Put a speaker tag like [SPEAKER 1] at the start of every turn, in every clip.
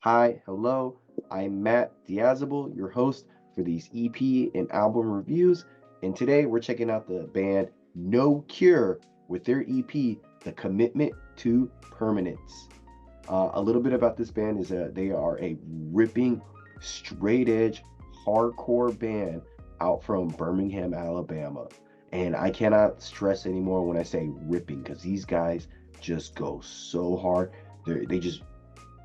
[SPEAKER 1] Hi, hello, I'm Matt Diazable, your host for these EP and album reviews, and today we're checking out the band No Cure with their EP, The Commitment to Permanence. A little bit about this band is that they are a ripping, straight edge, hardcore band out from Birmingham, Alabama. And I cannot stress anymore when I say ripping because these guys just go so hard.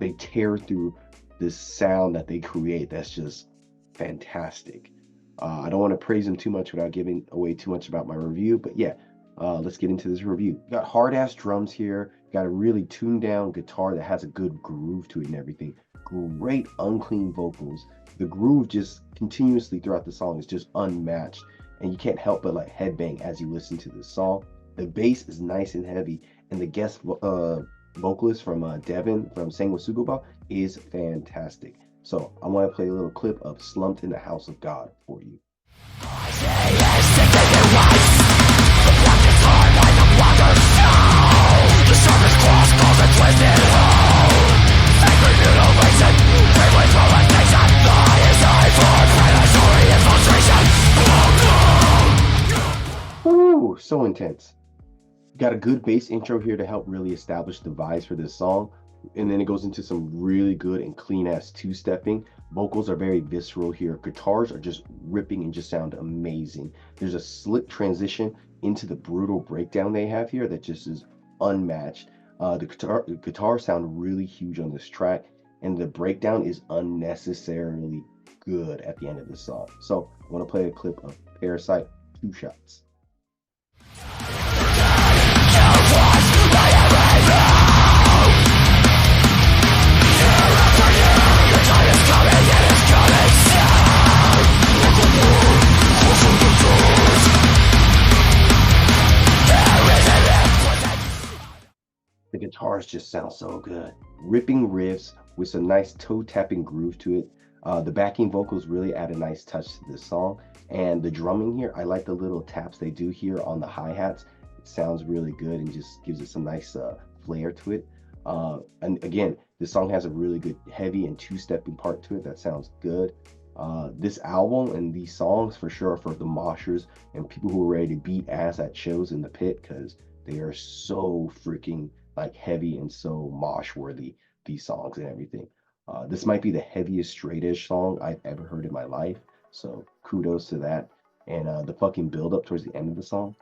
[SPEAKER 1] They tear through this sound that they create. That's just fantastic. I don't want to praise them too much without giving away too much about my review, but yeah, let's get into this review. Got hard ass drums here. Got a really tuned down guitar that has a good groove to it and everything. Great unclean vocals. The groove just continuously throughout the song is just unmatched, and you can't help but like headbang as you listen to this song. The bass is nice and heavy, and the guest vocalist from Devin from Sanguisugoba is fantastic. So I want to play a little clip of Slumped in the House of God for you. Ooh, so intense. Got a good bass intro here to help really establish the vibes for this song. And then it goes into some really good and clean ass two-stepping. Vocals are very visceral here. Guitars are just ripping and just sound amazing. There's a slick transition into the brutal breakdown they have here that just is unmatched. The guitar sound really huge on this track, and the breakdown is unnecessarily good at the end of the song. So I want to play a clip of Parasite, Two Shots. The guitars just sound so good. Ripping riffs with some nice toe tapping groove to it. The backing vocals really add a nice touch to this song. And the drumming here, I like the little taps they do here on the hi-hats. It sounds really good and just gives it some nice flair to it. And again, this song has a really good heavy and two-stepping part to it that sounds good. This album and these songs for sure are for the moshers and people who are ready to beat ass at shows in the pit because they are so freaking like heavy and so mosh worthy, these songs and everything. This might be the heaviest straight edge song I've ever heard in my life, so kudos to that. And the fucking build up towards the end of the song,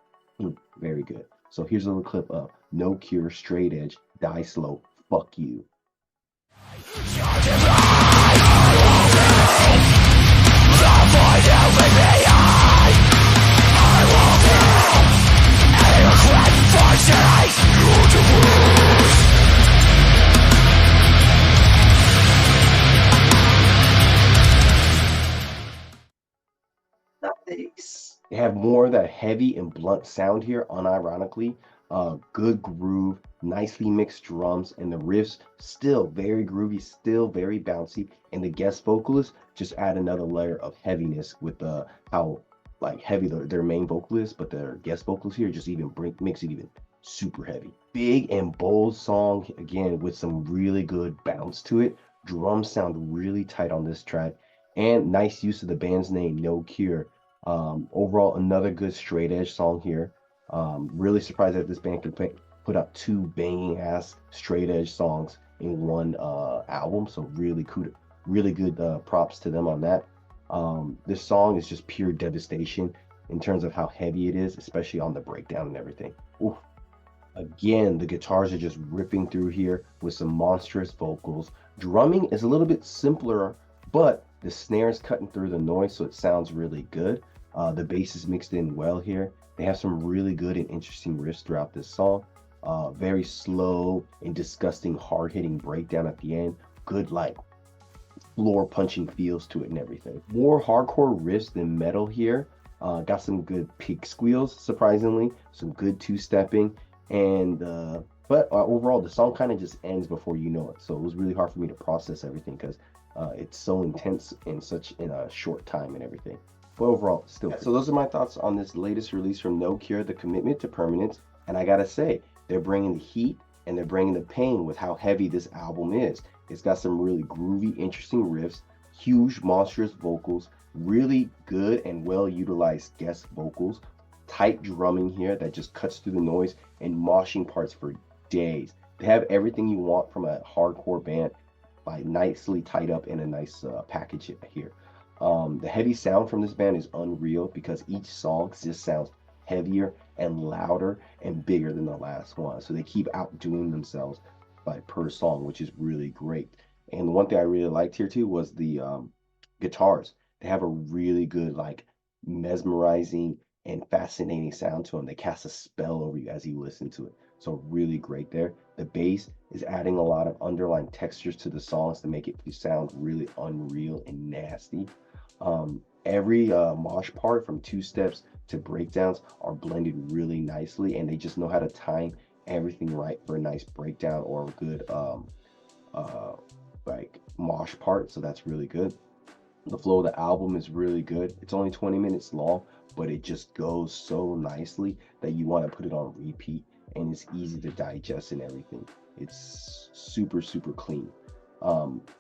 [SPEAKER 1] very good. So here's a little clip of No Cure straight edge, Die Slow, Fuck You. Nice. They have more of that heavy and blunt sound here, unironically. Good groove, nicely mixed drums, and the riffs still very groovy, still very bouncy. And the guest vocalists just add another layer of heaviness with how like heavy their main vocal is, but their guest vocals here just even makes it even super heavy. Big and bold song again with some really good bounce to it. Drums sound really tight on this track, and nice use of the band's name, No Cure. Overall, another good straight edge song here. Really surprised that this band could put out two banging ass straight edge songs in one album. So really good props to them on that. This song is just pure devastation in terms of how heavy it is, especially on the breakdown and everything. Oof. Again, the guitars are just ripping through here with some monstrous vocals. Drumming is a little bit simpler, but the snare is cutting through the noise, so it sounds really good. The bass is mixed in well here. They have some really good and interesting riffs throughout this song. Very slow and disgusting hard-hitting breakdown at the end. Good like floor punching feels to it and everything. More hardcore riffs than metal here. Got some good pig squeals, surprisingly. Some good two-stepping. And but overall, the song kind of just ends before you know it. So it was really hard for me to process everything because it's so intense in a short time and everything. But overall, still. So those are my thoughts on this latest release from No Cure, The Commitment to Permanence. And I gotta say, they're bringing the heat and they're bringing the pain with how heavy this album is. It's got some really groovy, interesting riffs, huge, monstrous vocals, really good and well utilized guest vocals, tight drumming here that just cuts through the noise, and moshing parts for days. They have everything you want from a hardcore band, like nicely tied up in a nice package here. The heavy sound from this band is unreal because each song just sounds heavier and louder and bigger than the last one. So they keep outdoing themselves by per song, which is really great. And the one thing I really liked here too was the guitars. They have a really good, like, mesmerizing and fascinating sound to them. They cast a spell over you as you listen to it. So really great there. The bass is adding a lot of underlying textures to the songs to make it sound really unreal and nasty. Every mosh part from two steps to breakdowns are blended really nicely, and they just know how to time everything right for a nice breakdown or a good like mosh part. So that's really good. The flow of the album is really good. It's only 20 minutes long, but it just goes so nicely that you want to put it on repeat, and it's easy to digest and everything. It's super, super clean.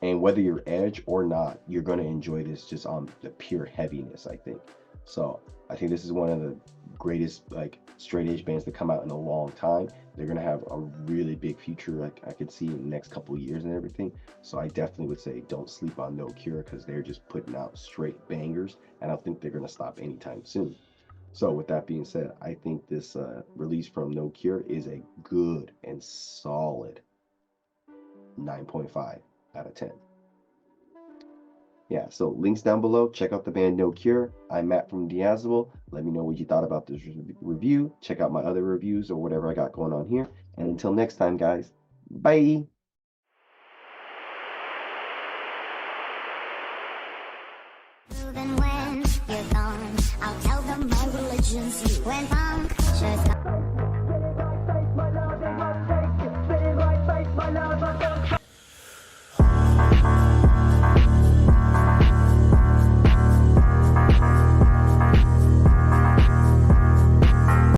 [SPEAKER 1] And whether you're edge or not, you're going to enjoy this just on the pure heaviness, I think. So I think this is one of the greatest, like, straight edge bands to come out in a long time. They're going to have a really big future, like I could see in the next couple of years and everything. So I definitely would say don't sleep on No Cure, because they're just putting out straight bangers, and I don't think they're going to stop anytime soon. So with that being said, I think this release from No Cure is a good and solid 9.5 out of 10. Yeah, so links down below. Check out the band No Cure. I'm Matt from Diazable. Let me know what you thought about this review. Check out my other reviews or whatever I got going on here. And until next time, guys, bye.
[SPEAKER 2] When you're gone, I'll tell them my religion's you. When